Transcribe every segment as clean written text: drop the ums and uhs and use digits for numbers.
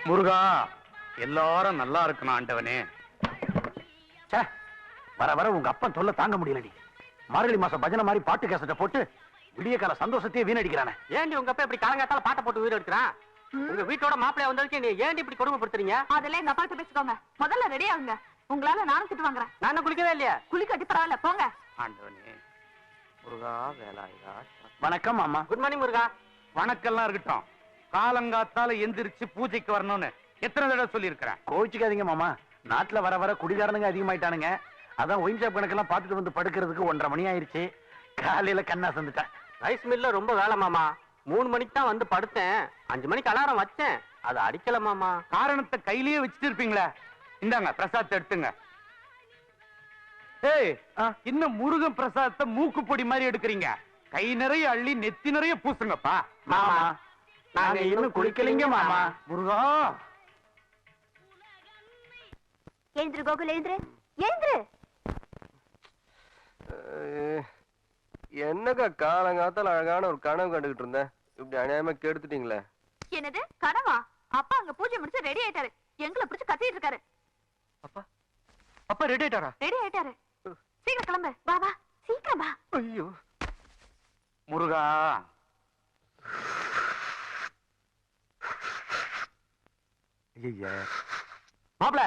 முருகா, எல்லாரும் நல்லா இருக்கணும் ஆண்டவனே. வர வர உங்க அப்பன் தொல்லை தாங்க முடியலடி. மார்கழி மாசம் பஜனை மாதிரி பாட்டு கேசட்டை போட்டு விடிய கால சந்தோஷத்தையே வீணடிக்கிறானே. ஏண்டி உங்க அப்பா இப்படி காலங்காத்தால பாட்டை போட்டு வீடு எடுக்கிறான்? உங்க வீட்டோட மாப்பிளைய வந்ததுக்கு நீ ஏண்டி இப்படி கொடுமைப்படுத்துறீங்க? அதெல்லாம் எங்க அப்பா கிட்ட பேசிக்கோங்க. முதல்ல ரெடி ஆகுங்க. உங்களால நானும் திட்டு வாங்குறேன். நான் குளிக்கவே இல்லையா? குளிக்காட்டி பரவாயில்ல, போங்க. ஆண்டவனே. முருகா வேலாயுதா. வணக்கம் மாமா. குட் மார்னிங் முருகா. வணக்கம்லாம் இருக்கட்டும். காலங்காத்தால எந்திரிச்சு பூஜைக்கு வரணும்னு எத்தனை தடவை சொல்லி இருக்கிறேன். கோவிச்சுக்காதீங்க மாமா. நாட்டுல வர வர குடிகாரனுங்க அதிகமாயிட்டானுங்க. அதான் ஒயின் ஷாப் கணக்கெல்லாம் பார்த்துட்டு வந்து படுக்கிறதுக்கு 1:30 மணி ஆயிருச்சு. காலையில கண்ணா சந்துட்டேன். ரைஸ் மில்ல ரொம்ப வேலை மாமா. 3 மணிக்கு தான் வந்து படுத்தேன். 5 மணிக்கு அலாரம் வச்சேன், அது அடிக்கல மாமா. காரணத்தை கையிலேயே வச்சுட்டு இருப்பீங்களா? இந்தாங்க பிரசாதத்தை எடுத்துங்க. ஏய், இன்னும் முருகன் பிரசாதத்தை மூக்கு பொடி மாதிரி எடுக்கிறீங்க. கை நிறைய அள்ளி நெத்தி நிறைய பூசுங்கப்பா. மாமா நாங்க இன்னும் குளிக்கலைங்க மாமா. முருகா. எழுந்திரு கோகுல், எழுந்திரு, எழுந்திரு. என்னக்கா காலங்காத்தால அழகான ஒரு கனவு கண்டுகிட்டு இருந்தேன். இப்படி அநியாயமா கெடுத்துட்டீங்களே. என்னது கனவா? அப்பா அங்க பூஜை முடிச்சு ரெடி ஆயிட்டாரு. எங்களை பிடிச்சு கத்திட்டு இருக்காரு. அப்பா அப்பா ரெடி ஆயிட்டாரா? ரெடி ஆயிட்டாரு. சீக்கிரம் கிளம்பு. வா வா, சீக்கிரம் வா. ஐயோ முருகா. மாப்ள,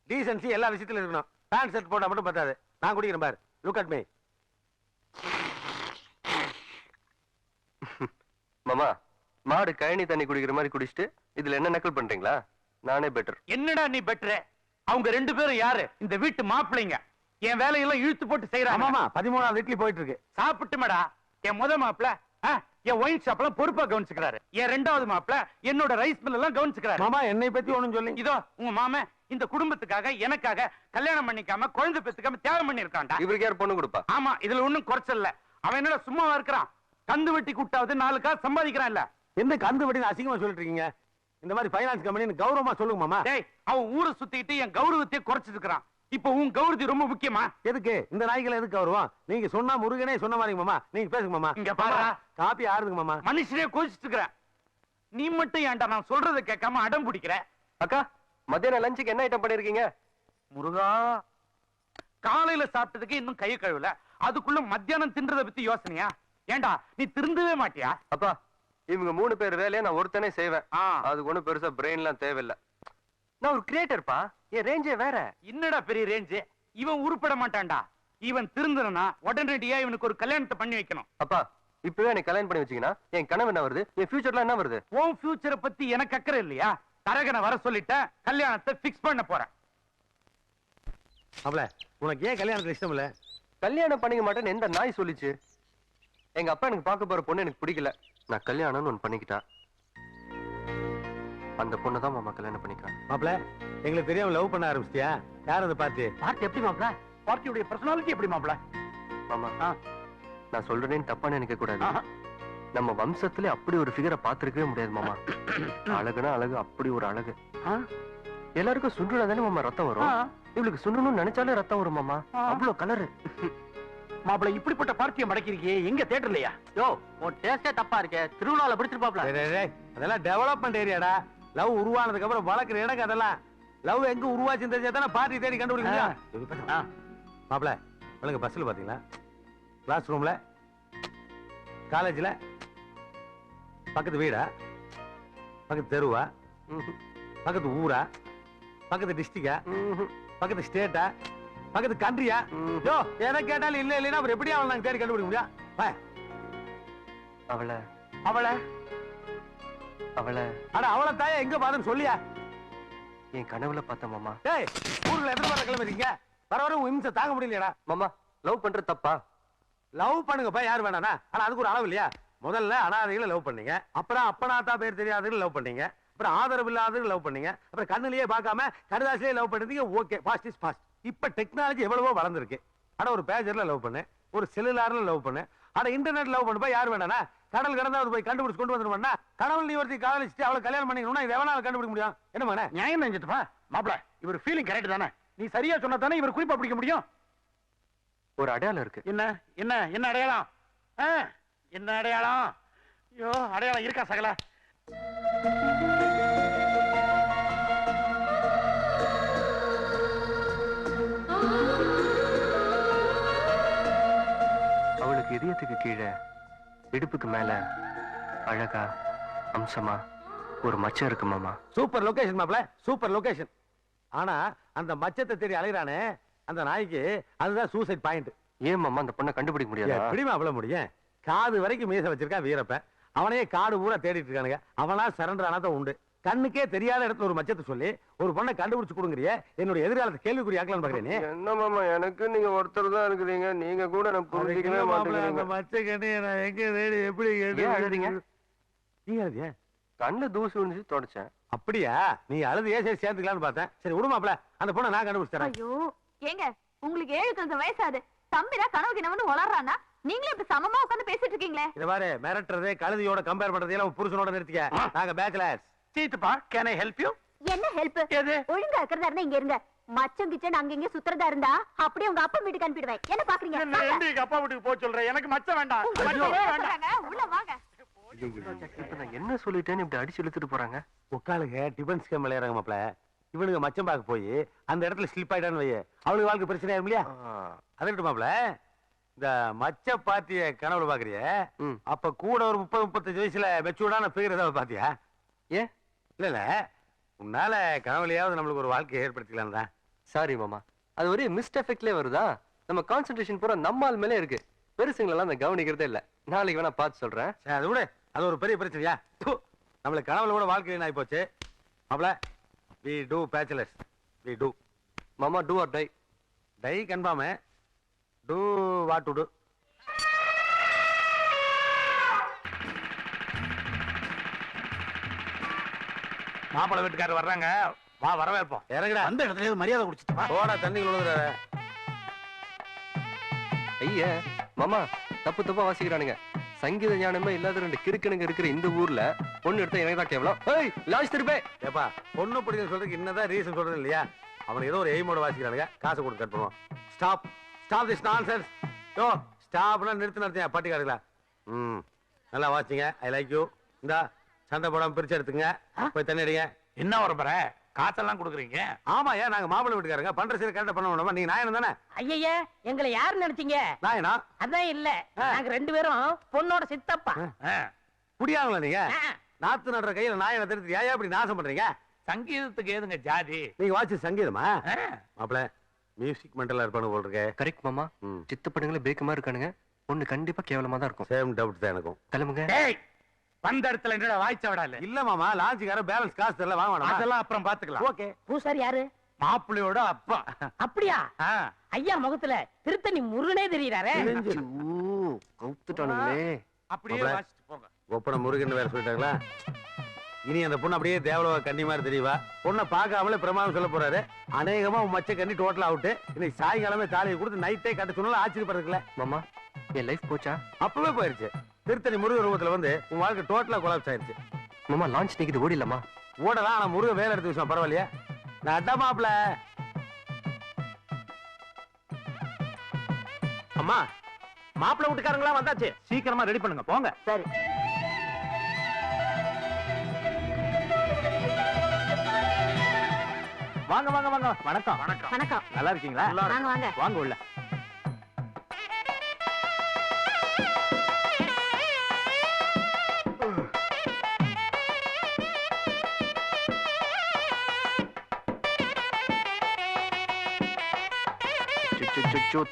டீசன்சி எல்லா விஷயத்திலும் இருக்கணும். பேண்ட் ஷர்ட் போட்டா மட்டும் பத்தாது. நான் குடிக்கிறேன் பாரு. Look at me. மாமா, மாடு கழனி தண்ணி குடிக்கிற மாதிரி குடிச்சிட்டு இதுல என்ன நக்கல் பண்றீங்களா? நானே பெட்டர். என்னடா நீ பெட்டர்? அவங்க 2 பேரும் யாரு? இந்த வீட்டு மாப்பிள்ளைங்க. என் வேலையெல்லாம் இழுத்து போட்டு செய்யறாங்க. ஆமாமா, 13வது இட்லி போயிட்டு இருக்கு. சாப்பிட்டு மேடா. என் முத மாப்பிள்ள என் ஒயின் ஷாப்ல பொறுப்பா கவனிச்சுக்கிறாரு. என் 2வது மாப்பிள்ள என்னோட ரைஸ் மில் எல்லாம் கவனிச்சுக்கிறாரு. மாமா, என்னை பத்தி ஒண்ணும் சொல்லி. இதோ உங்க மாமன் இந்த குடும்பத்துக்காக எனக்காக கல்யாணம் பண்ணிக்காம குழந்தை பெத்துக்காம தியாகம் பண்ணி இருக்கான்டா. இவருக்கு யார் பொண்ணு கொடுப்பா? ஆமா, இதுல ஒண்ணும் குறைச்சல. அவன் என்னடா சும்மாவா இருக்கிறான்? கந்து வெட்டி கூட்டாவது 4 காசு சம்பாதிக்கிறான் இல்ல. எந்த கந்து வெட்டின்னு அசிங்கமா சொல்லிட்டு இருக்கீங்க? இந்த மாதிரி ஃபைனான்ஸ் கம்பெனி கௌரவமா சொல்லுங்க மாமா. டேய், அவன் ஊரை சுத்திட்டு என் கௌரவத்தையே குறைச்சிட்டு இருக்கான். இப்ப உன் கௌரவத்தி ரொம்ப முக்கியமா? எதுக்கு இந்த நாய்கள் எதுக்கு கௌரவம்? நீங்க சொன்னா முருகனே சொன்ன மாதிரி மாமா. நீங்க பேசுங்க மாமா. இங்க பாரு, காப்பி ஆறுதுங்க மாமா. மனுஷனே கோச்சிட்டு இருக்கிற நீ மட்டும் ஏன்டா நான் சொல்றதை கேட்காம அடம் பிடிக்கிற? அக்கா, மத்தியான லஞ்சுக்கு என்ன ஐட்டம் பண்ணிருக்கீங்க? முருகா, காலையில சாப்பிட்டதுக்கு இன்னும் கையை கழுவல, அதுக்குள்ள மத்தியானம் தின்றத பத்தி யோசனையா? ஏண்டா நீ திருந்தவே மாட்டியா? அப்பா, இவங்க 3 பேர் வேலையை நான் ஒருத்தனே செய்வேன். அதுக்கு ஒண்ணும் பெருசா பிரெயின் எல்லாம் தேவையில்லை. நான் ஒரு கிரியேட்டர்ப்பா. என் ரேஞ்சே வேற. என்னடா பெரிய ரேஞ்ச்? இவன் உருப்பட மாட்டான்டா. இவன் திருந்தனா உடனடியா இவனுக்கு ஒரு கல்யாணத்தை பண்ணி வைக்கணும். அப்பா, இப்பவே எனக்கு கல்யாணம் பண்ணி வச்சீங்கன்னா என் கனவு என்ன வருது? என் ஃபியூச்சர்ல என்ன வருது? உன் ஃபியூச்சரை பத்தி எனக்கு அக்கறை இல்லையா? தரகனை வர சொல்லிட்டேன், கல்யாணத்தை பிக்ஸ் பண்ண போறேன். அவள, உனக்கு ஏன் கல்யாணத்துல இஷ்டம் இல்ல? கல்யாணம் பண்ணிக்க மாட்டேன்னு எந்த நாய் சொல்லிச்சு? எங்க அப்பா எனக்கு பார்க்க போற பொண்ணு எனக்கு பிடிக்கல. நான் கல்யாணம்னு ஒண்ணு பண்ணிக்கிட்டா. அந்த பொண்ணு தான் மாமா கல்யாணம் பண்ணிக்கிறேன். மாப்ள, எங்களுக்கு தெரியாம லவ் பண்ண ஆரம்பிச்சிட்டியா? யார் அந்த பார்ட்டி? பார்ட்டி எப்படி மாப்ள? பார்ட்டியோட பர்சனாலிட்டி எப்படி மாப்ள? மாமா, நான் சொல்றேன்னு தப்பா நினைக்க கூடாது. நம்ம வம்சத்துல அப்படி ஒரு ஃபிகரை பார்த்திருக்கவே முடியாது மாமா. அழகுனா அழகு, அப்படி ஒரு அழகு. எல்லாருக்கும் சுண்டுனா தானே மாமா ரத்தம் வரும். இவளுக்கு சுண்டணும்னு நினைச்சாலே ரத்தம் வரும் மாமா. அவ்வளவு கலரு. மாப்பிள, இப்படிப்பட்ட பார்ட்டியை மடக்கிருக்கே, எங்க தியேட்டர்லயா? யோ, உன் டேஸ்டே தப்பா இருக்கே. திருவிழால பிடிச்சிருப்பாப்ல. அதெல்லாம் டெவலப்மெண்ட் ஏரியாடா. லவ் உருவானதுக்கு அப்புறம் வளர்க்குற இடம் அதெல்லாம். லவ் எங்க உருவாச்சுன்னு தெரிஞ்சா தானே பார்ட்டி தேடி கண்டுபிடிக்க முடியும். மாப்பிள, உங்களுக்கு பஸ்ல பாத்தீங்களா? கிளாஸ் ரூம்ல, காலேஜ்ல, பக்கத்து வீடா, பக்கத்து தெருவா, பக்கத்து ஊரா, பக்கத்து டிஸ்ட்ரிக்டா, பக்கத்து ஸ்டேட்டா, பக்கத்து கண்ட்ரியா? யோ, எதை கேட்டாலும் இல்ல இல்லைன்னா அப்புறம் எப்படி அவளை நாங்க தேடி கண்டுபிடிக்க முடியும்? அவளை அவளை அவளை அட அவளை தாயா எங்க பாத்துன்னு சொல்லியா? என் கனவுல பார்த்த மாமா. டேய், ஊர்ல எத்தனை பேர் கிளம்பிருக்கீங்க? வர வர உன் இம்சை தாங்க முடியலையாடா. மாமா, லவ் பண்றது தப்பா? லவ் பண்ணுங்கப்பா, யார் வேணானா? ஆனா அதுக்கு ஒரு அளவு இல்லையா? முதல்ல அனாதைகளை லவ் பண்ணீங்க, அப்புறம் அப்பனாத்தா பேர் தெரியாதவர்கள் லவ் பண்ணீங்க, அப்புறம் ஆதரவு இல்லாதவர்கள் லவ் பண்ணீங்க, அப்புறம் கண்ணுலயே பார்க்காம கடுதாசிலே லவ் பண்ணிருந்தீங்க. Okay, fast is fast. இப்ப டெக்னாலஜி எவ்வளவோ வளர்ந்துருக்கு. ஆனா ஒரு பேஜர்ல லவ் பண்ணு, ஒரு செல்லுலார்ல லவ் பண்ணு, ஆனா இன்டர்நெட் லவ் பண்ணுப்பா, யார் வேணானா? கடல் கடந்தாவது போய் கண்டுபிடிச்சு கொண்டு வந்துருவானா? கடவுள் நீ ஒருத்தி காதலிச்சுட்டு அவளை கல்யாணம் பண்ணிக்கணும்னா இது எவனால கண்டுபிடிக்க முடியும்? என்ன மகனே நியாயம் நினைச்சிட்டுப்பா. மாப்பிள, இவர் ஃபீலிங் கரெக்ட் தானே? நீ சரியா சொன்னா தானே இவர் குறிப்பா பிடிக்க முடியும். ஒரு அடையாளம் இருக்கு. என்ன என்ன என்ன அடையாளம்? என்ன அடையாளம்? ஐயோ, அடையாளம் இருக்கா சகல? இதயத்துக்கு கீழே இடுப்புக்கு மேல அழகா அம்சமா ஒரு மச்சம் இருக்கு மாமா. சூப்பர் லொகேஷன் மாப்ள, சூப்பர் லொகேஷன். ஆனா அந்த மச்சத்தை தேடி அலையறானே அந்த நாய்க்கு அதுதான் சூசைட் பாயிண்ட். ஏன் மாமா அந்த பொண்ணை கண்டுபிடிக்க முடியாது? எப்படி மாப்ள முடியும்? காது வரைக்கும் மீச வச்சிருக்கா வீரப்ப. அவனையே காடு பூரா தேடிட்டு இருக்கானுங்க. அவனா சரண்டர் ஆனதான் உண்டு. கண்ணுக்கே தெரியாத இடத்துல ஒரு மச்சத்தை சொல்லி ஒரு பொண்ணை கண்டுபிடிச்சு கொடுங்கறியே, என்னோட எதிர்காலத்தை கேள்விக்குறி ஆக்கலாம்னு பாக்குறேன். என்ன மாமா, எனக்கு நீங்க ஒருத்தர் தான் இருக்கிறீங்க, நீங்க கூட நான் புரிஞ்சிக்கவே மாட்டேங்கிறீங்க. மச்ச கண்ணே நான் எங்க தேடி எப்படி ஏன் அழுறீங்க? நீங்க அழுதியா? கண்ணு தூசி விழுந்து தொடச்சேன். அப்படியா? நீ அழுது சரி சேர்த்துக்கலாம்னு பார்த்தேன். சரி விடுமாப்ல, அந்த பொண்ணை நான் கண்டுபிடிச்சு தரேன். ஐயோ ஏங்க, உங்களுக்கு 7 வயசாது. தம்பிரா கனவு கிணவனு வளர்றானா? நீங்களே இப்படி சமமா உட்கார்ந்து பேசிட்டு இருக்கீங்களே. இத பாரு, மிரட்டுறதே கழுதியோட கம்பேர் பண்றதே புருஷனோட நிறுத்திக்க. நாங்க பேச்சுலர்ஸ். சீத்துப்பா, கேன் ஐ ஹெல்ப் யூ? என்ன ஹெல்ப்? எது? ஒழுங்கா இருக்கிறதா இருந்தா இங்க இருங்க. மச்சம் கிச்சன் அங்க இங்க சுத்துறதா இருந்தா அப்படியே உங்க அப்பா வீட்டுக்கு அனுப்பிடுவேன். என்ன பாக்குறீங்க? எங்க அப்பா வீட்டுக்கு போக சொல்றேன். எனக்கு மச்சம் வேண்டாம். உள்ள வாங்க. இப்ப நான் என்ன சொல்லிட்டேன்னு இப்படி அடிச்சு இழுத்துட்டு போறாங்க. உட்காளுங்க டிஃபன் ஸ்கேம் விளையாடுறாங்க மாப்ள. இவனுக்கு மச்சம் பார்க்க போய் அந்த இடத்துல ஸ்லிப் ஆயிட்டான்னு வையே, அவளுக்கு வாழ்க்கை பிரச்சனை ஆகும் இல்லையா? அதட்டு மாப்ள, இந்த மச்ச பாத்திய கனவுல பாக்குறிய, அப்ப கூட ஒரு 30-35 வயசுல மெச்சூர்டான ஃபிகர் ஏதாவது பாத்தியா? ஏன்? இல்ல உன்னால கனவுலையாவது நம்மளுக்கு ஒரு வாழ்க்கையை ஏற்படுத்திக்கலாம் தான். சாரி மாமா, அது ஒரு மிஸ்ட் எஃபெக்ட்லயே வருதா? நம்ம கான்சென்ட்ரேஷன் பூரா நம்மால் மேலே இருக்கு. பெருசுங்களெல்லாம் அந்த கவனிக்கிறதே இல்ல. நாளைக்கு வேணா பார்த்து சொல்றேன். அது விட, அது ஒரு பெரிய பிரச்சனையா? நம்மளுக்கு கனவுல கூட வாழ்க்கை ஆகி போச்சு மாப்ள. we do bachelors, we do. மாமா, do or die. Die confirm. do what to do. மாப்பிள்ளை வீட்டுக்காரர் வர்றாங்க, வா வரவேற்போம். இறங்குடா. அந்த இடத்துல மரியாதை குடிச்சிட்டு போடா, தண்ணி விழுதுறாரு. ஐயா மாமா, தப்பு தப்பா வாசிக்கிறானுங்க. சங்கீத ஞானமே இல்லாத 2 கிறுக்கனுங்க இருக்கிற இந்த ஊர்ல பொண்ணு எடுத்தா எனக்கு தான் கேவலம். ஏய் லாஸ்ட் திருப்பே. ஏப்பா, பொண்ணு பிடிக்கும் சொல்றதுக்கு என்னதான் ரீசன் சொல்றது இல்லையா? அவனுக்கு ஏதோ ஒரு எய்மோட வாசிக்கிறானுங்க. காசு கொடுத்து கட் பண்ணுவோம். Stop, stop this nonsense. Yo ஸ்டாப்னா நிறுத்தியா பட்டிக்காரங்களா? நல்லா வாசிங்க. I like you. இந்தா சண்டை போடாம பிரிச்சு எடுத்துங்க. போய் தண்ணி அடிங்க. என்ன வரப்பற காசெல்லாம் கொடுக்குறீங்க? ஆமா, ஏன் நாங்க மாப்பிள்ளை வீட்டுக்காரங்க பண்ற சரி கரெக்டா பண்ண வேண்டாமா? நீங்க நாயனம் தானே? ஐயா, எங்களை யாரு நினைச்சீங்க? நாயனா? அதான் இல்ல, நாங்க 2 பேரும் பொண்ணோட சித்தப்பா. குடியாங்களா நீங்க? நாத்து நடுற கையில நாயனை தெரிஞ்சு ஏன் இப்படி நாசம் பண்றீங்க? சங்கீதத்துக்கு ஏதுங்க ஜாதி? நீங்க வாட்சி சங்கீதமா? மாப்பிள்ள மியூசிக் மென்டலா இருப்பானு போல் இருக்க. கரெக்ட் மாமா. சித்து படங்களே பேக்கமா இருக்கானுங்க. பொண்ணு கண்டிப்பா கேவலமா தான் இருக்கும். சேம் டவுட் தான் எனக்கும். கிளம்புங்க. வந்த இடத்துல என்னடா வாய்ச்ச விடல? இல்ல மாமா, லாட்ஜுக்கார பேலன்ஸ் காசு தெரியல, வாங்க வேணாமா? அதெல்லாம் அப்புறம் பாத்துக்கலாம். ஓகே. பூசாரி யாரு? மாப்பிள்ளையோட அப்பா. அப்படியா? ஐயா முகத்துல திருத்தணி முருகனே தெரியறாரே. கவுத்துட்டானுங்களே. அப்படியே வாசிட்டு போங்க. ஒப்பன முருகன் வேற சொல்லிட்டாங்களா? இனி அந்த பொண்ணு அப்படியே தேவலோக கன்னி மாதிரி தெரியவா? பொண்ணை பார்க்காமலே பிரமாதம் சொல்ல போறாரு. அநேகமா மச்ச கண்ணி டோட்டல் அவுட். இன்னைக்கு சாயங்காலமே தாலியை கொடுத்து நைட்டே கட்ட சொன்னாலும் ஆச்சரியப்படுறதுல. மாமா, என் லைஃப் போச்சா? அப்பவே போயிருச்சு. திருத்தணி முருகன் ரூபத்துல வந்து உன் வாழ்க்கை டோட்டலா கொலாப்ஸ் ஆயிருச்சு. மாமா, லான்ச் நிக்குது, ஓடிடலாமா? ஓடலாம், ஆனா முருகன் வேலை எடுத்து விஷயம் பரவாயில்லையா? நான் அட்டா மாப்பிள. அம்மா, மாப்பிள்ளை வீட்டுக்காரங்களா வந்தாச்சு. சீக்கிரமா ரெடி பண்ணுங்க, போங்க. சரி. வாங்க வாங்க வாங்க. வணக்கம். வணக்கம். வணக்கம். நல்லா இருக்கீங்களா? வாங்க வாங்க. வாங்க உள்ள.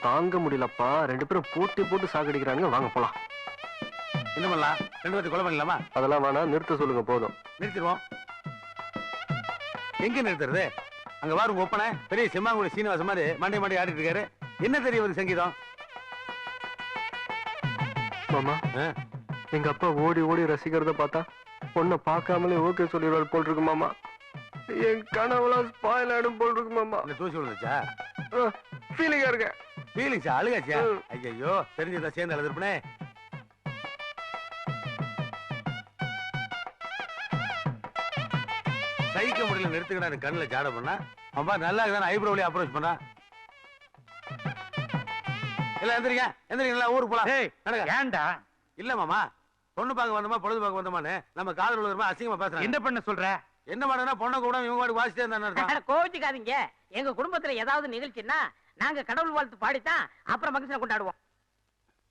தாங்க முடியலப்பா, 2 பேரும் போட்டு சாகடிக்கிறானுங்க. வாங்க போலாம். என்ன பண்ணலாம்? 2 பேருக்கு கொலை பண்ணலாமா? அதெல்லாம் வேணாம், நிறுத்த சொல்லுங்க போதும். நிறுத்திடுவோம். எங்க நிறுத்துறது? அங்க வாருங்க ஒப்பனை பெரிய சிம்மாங்குடி சீனிவாச மாதிரி மண்டி ஆடிட்டு இருக்காரு. என்ன தெரியும் ஒரு சங்கீதம்? மாமா, எங்க அப்பா ஓடி ரசிக்கிறத பார்த்தா பொண்ணை பார்க்காமலே ஓகே சொல்லிடுவாள் போல் இருக்கு மாமா. என் கனவுலாம் ஸ்பாயில் ஆயிடும் போல் இருக்கு மாமா. இந்த தூசி விழுந்துச்சா? ஃபீலிங்கா இருக்க. ஃபீலிங்ஸா? அழுகாச்சியா? ஐயோ, தெரிஞ்சதா சேர்ந்து அழுதுருப்பனே. சைக்க முடியல, நிறுத்துக்கிட்ட கண்ணுல ஜாட பண்ணா அப்பா நல்லா இருக்குதானே ஐப்ரோவிலே அப்ரோச் பண்ணா. இல்ல எந்திரிங்க ஊருக்கு போலாம். ஏன்டா? இல்ல மாமா, பொண்ணு பார்க்க வந்தோமா பொழுது பார்க்க வந்தோமான்னு நம்ம காதல் விழுறமா அசிங்கமா பேசுறேன். என்ன பண்ண சொல்ற? என்ன பண்ணுனா பொண்ணை கூட இவங்க வாடி வாசிட்டே இருந்தா கோவிச்சுக்காதீங்க. எங்க குடும்பத்துல ஏதாவது நிகழ்ச்சின்னா நாங்க கடவுள் வாழ்த்து பாடித்தான் அப்புறம் மகிழ்ச்சியை கொண்டாடுவோம்.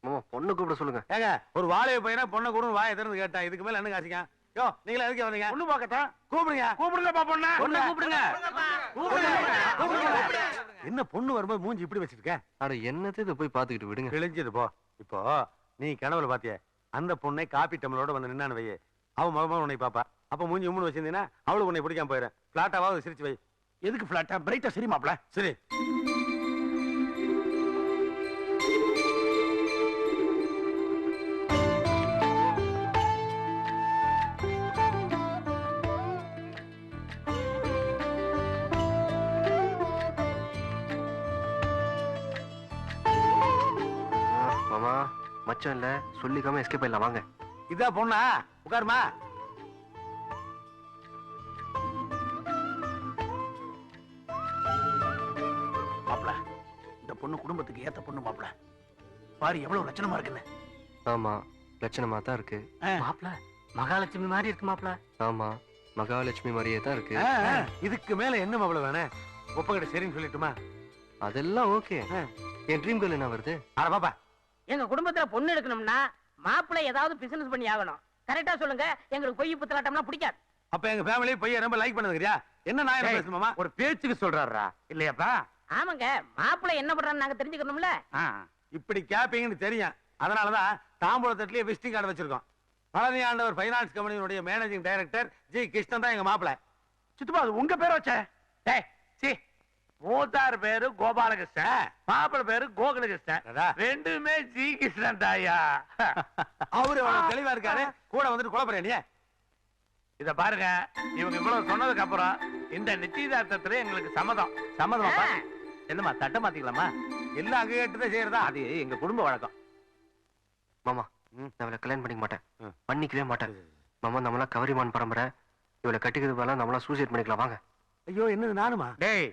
மாமா பொண்ணு கூப்பிட சொல்லுங்க. ஏங்க ஒரு வாழைய பையனா பொண்ணை கூட வாயை திறந்து கேட்டான். இதுக்கு மேல என்ன காசிங்க? யோ நீங்களே எதுக்கு வந்தீங்க? பொண்ணு பார்க்கத்தான். கூப்பிடுங்க. கூப்பிடுங்கப்பா பொண்ணு. பொண்ணை கூப்பிடுங்க. என்ன பொண்ணு வரும்போது மூஞ்சி இப்படி வச்சிருக்க? அட என்னது இதை போய் பாத்துக்கிட்டு விடுங்க. கிழிஞ்சது போ. இப்போ நீ கனவுல பாத்திய அந்த பொண்ணை காப்பி டம்ளரோட வந்து நின்னான்னு வை. அவன் மகமா உன்னை பாப்பா. அப்ப மூஞ்சி உம்முன்னு வச்சிருந்தீங்கன்னா அவளுக்கு உன்னை பிடிக்காம போயிடும். பிளாட்டாவது சிரிச்சு வை. எதுக்கு பிளாட்டா? பிரைட்டா சரி மாப்ள. சரி. மாமா மச்சம் இல்ல சொல்லிக்காம எஸ்கேப் ஆயிடலாம் வாங்க. இதா பொண்ணா? உட்காருமா. மாப்ள இந்த பொண்ணு குடும்பத்துக்கு ஏத்த பொண்ணு மாப்ள. பாரு எவ்வளவு லட்சணமா இருக்குன்னு. ஆமா லட்சணமா தான் இருக்கு. மாப்பிள மகாலட்சுமி மாதிரி இருக்கு மாப்பிள. ஆமா மகாலட்சுமி மாதிரியே தான் இருக்கு. இதுக்கு மேல என்ன மாப்பிள வேணும்? ஒப்பகிட்ட சரின்னு சொல்லிட்டுமா? அதெல்லாம் ஓகே. என் ட்ரீம் கேர்ள் என்ன வருது? அட பாப்பா எங்க குடும்பத்துல பொண்ணு எடுக்கணும்னா மாப்பிள்ளை ஏதாவது பிசினஸ் பண்ணி ஆகணும். கரெக்டா சொல்லுங்க. எங்களுக்கு பொய் புத்தலாட்டம்னா பிடிக்காது. அப்ப எங்க ஃபேமிலி பையன் ரொம்ப லைக் பண்ணதுக்கிறியா? என்ன நான் என்ன பேசணுமா? ஒரு பேச்சுக்கு சொல்றாரா இல்லையாப்பா? ஆமாங்க மாப்பிள்ளை என்ன பண்றான்னு நாங்க தெரிஞ்சுக்கணும்ல. இப்படி கேப்பீங்கன்னு தெரியும். அதனாலதான் தாம்பூல தட்டிலேயே விசிட்டிங் கார்டு வச்சிருக்கோம். பழனி ஆண்டவர் பைனான்ஸ் கம்பெனியுடைய மேனேஜிங் டைரக்டர் ஜி கிருஷ்ணன் தான் எங்க மாப்பிள. சித்தப்பா அது உங்க பேர் வச்ச? டேய் சி மூத்தார் பேரு கோபாலகிருஷ்ணன், மாப்பிள பேரு கோகுலகிருஷ்ணன். ரெண்டுமே ஜி கிருஷ்ணன் தாயா. அவரு அவ்வளவு தெளிவா இருக்காரு. கூட வந்துட்டு குழப்பறேன் நீ. இத பாருங்க, இவங்க இவ்வளவு சொன்னதுக்கு அப்புறம் இந்த நிச்சயதார்த்தத்துல எங்களுக்கு சம்மதம். சம்மதமாப்பா? என்னம்மா தட்ட மாத்திக்கலாமா? எல்லாம் அங்க கேட்டுதான் செய்யறதா? அது எங்க குடும்ப வழக்கம். மாமா நான் இவளை கல்யாணம் பண்ணிக்க மாட்டேன். ம். பண்ணிக்கவே மாட்டேன். மாமா நம்மளாம் கவரிமான் பரம்பரை. இவளை கட்டிக்கிறது போல நம்மளாம் சூசைட் பண்ணிக்கலாம் வாங்க. ஐயோ என்னது நானுமா? டேய்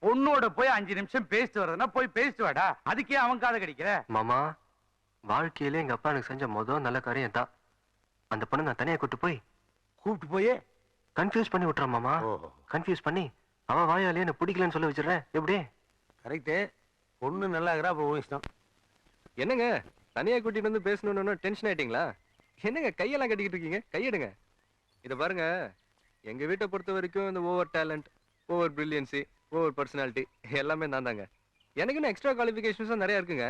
பொண்ணோட போய் 5 நிமிஷம் பேசிட்டு வர்றதுன்னா போய் பேசிட்டு வாடா. அதுக்கே அவன் காதை கடிக்கிற. மாமா வாழ்க்கையிலே எங்க அப்பா எனக்கு செஞ்ச முதல் நல்ல காரியம் தான். அந்த பொண்ணு நான் தனியா கூட்டு போய் கூப்பிட்டு போய் கன்ஃபியூஸ் பண்ணி விட்டுறேன் மாமா. கன்ஃபியூஸ் பண்ணி அவ வாயாலே என்ன பிடிக்கலன்னு சொல்ல வச்சிடறேன். எப்படி? கரெக்டு. பொண்ணு நல்லா இருக்கிறா. அப்ப உன் இஷ்டம். என்னங்க தனியா கூட்டிட்டு வந்து பேசணும்னு டென்ஷன் ஆயிட்டீங்களா? என்னங்க கையெல்லாம் கட்டிக்கிட்டு இருக்கீங்க? கையெடுங்க. இத பாருங்க, எங்க வீட்டை பொறுத்த வரைக்கும் இந்த over talent, over brilliancy, over personality எல்லாமே நான் தாங்க. எனக்குன்னு எக்ஸ்ட்ரா குவாலிஃபிகேஷன்ஸ் நிறைய இருக்குங்க.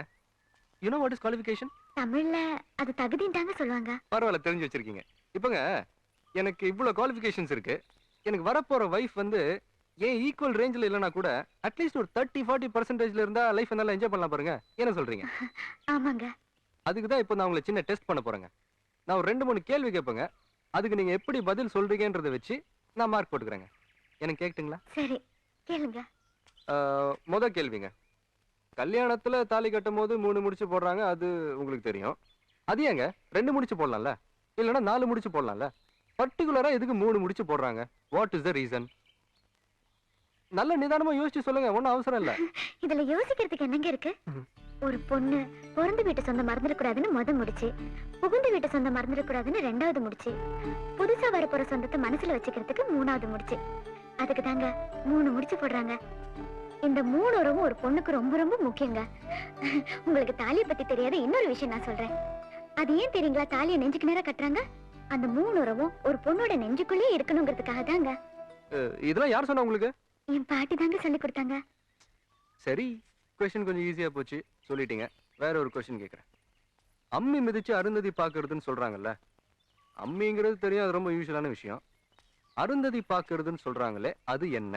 You know what is qualification? தமிழ்ல அது தகுதின்னு சொல்லுவாங்க. பரவாயில்ல தெரிஞ்சு வச்சிருக்கீங்க. இப்பங்க எனக்கு இவ்வளவு குவாலிஃபிகேஷன்ஸ் இருக்கு. எனக்கு வரப்போற வைஃப் வந்து ஏன் ஈக்குவல் ரேஞ்சில் இல்லைன்னா கூட அட்லீஸ்ட் ஒரு 30-40% இருந்தா லைஃப் நல்லா என்ஜாய் பண்ணலாம் பாருங்க. என்ன சொல்றீங்க? ஆமாங்க. அதுக்கு தான் இப்போ நான் உங்களை சின்ன டெஸ்ட் பண்ண போறேங்க. நான் ஒரு 2-3 கேள்வி கேட்பேங்க. அதுக்கு நீங்க எப்படி பதில் சொல்றீங்கன்றதை வச்சு நான் மார்க் போட்டுக்கிறேங்க. எனக்கு கேட்குங்களா? சரி கேளுங்க. முத கேள்விங்க, கல்யாணத்துல தாலி கட்டும் போது 3 முடிச்சு போடுறாங்க, அது உங்களுக்கு தெரியும். அது ஏங்க 2 முடிச்சு போடலாம்ல, இல்லைன்னா 4 முடிச்சு போடலாம்ல? பர்டிகுலரா எதுக்கு 3 முடிச்சு போடுறாங்க? What is the reason? நல்ல நிதானமா யோசிச்சு சொல்லுங்க, ஒன்னும் அவசரம் இல்ல. இதுல யோசிக்கிறதுக்கு என்னங்க இருக்கு? ஒரு பொண்ணு பிறந்த வீட்டு சொந்தம் மறந்துடக்கூடாதுன்னு முத முடிச்சு, புகுந்த வீட்டு சொந்தம் மறந்துடக்கூடாதுன்னு 2வது முடிச்சு, புதுசா வரப்போற சொந்தத்தை மனசுல வச்சுக்கிறதுக்கு 3வது முடிச்சு. அதுக்கு தாங்க 3 முடிச்சு போடுறாங்க. இந்த 3 உறவும் ஒரு பொண்ணுக்கு ரொம்ப ரொம்ப முக்கியங்க. உங்களுக்கு தாலியை பத்தி தெரியாத இன்னொரு விஷயம் நான் சொல்றேன். அது ஏன் தெரியுங்களா தாலியை நெஞ்சுக்கு நேரா கட்டுறாங்க? அந்த 3 உறவும் ஒரு பொண்ணோட நெஞ்சுக்குள்ளே இருக்கணுங்கிறதுக்காக தாங்க. இதெல்லாம் யார் சொன்னா உங்களுக்கு? என் பாட்டி தாங்க சொல்லி கொடுத்தாங்க. சரி, கொஸ்டின் கொஞ்சம் ஈஸியா போச்சு, சொல்லிட்டீங்க. வேற ஒரு கொஸ்டின் கேட்கறேன். அம்மி மிதிச்சு அருந்ததி பாக்குறதுன்னு சொல்றாங்கல்ல, அம்மிங்கிறது தெரியும், அது ரொம்ப யூஸ்வலான விஷயம். அருந்ததி பாக்குறதுன்னு சொல்றாங்களே, அது என்ன?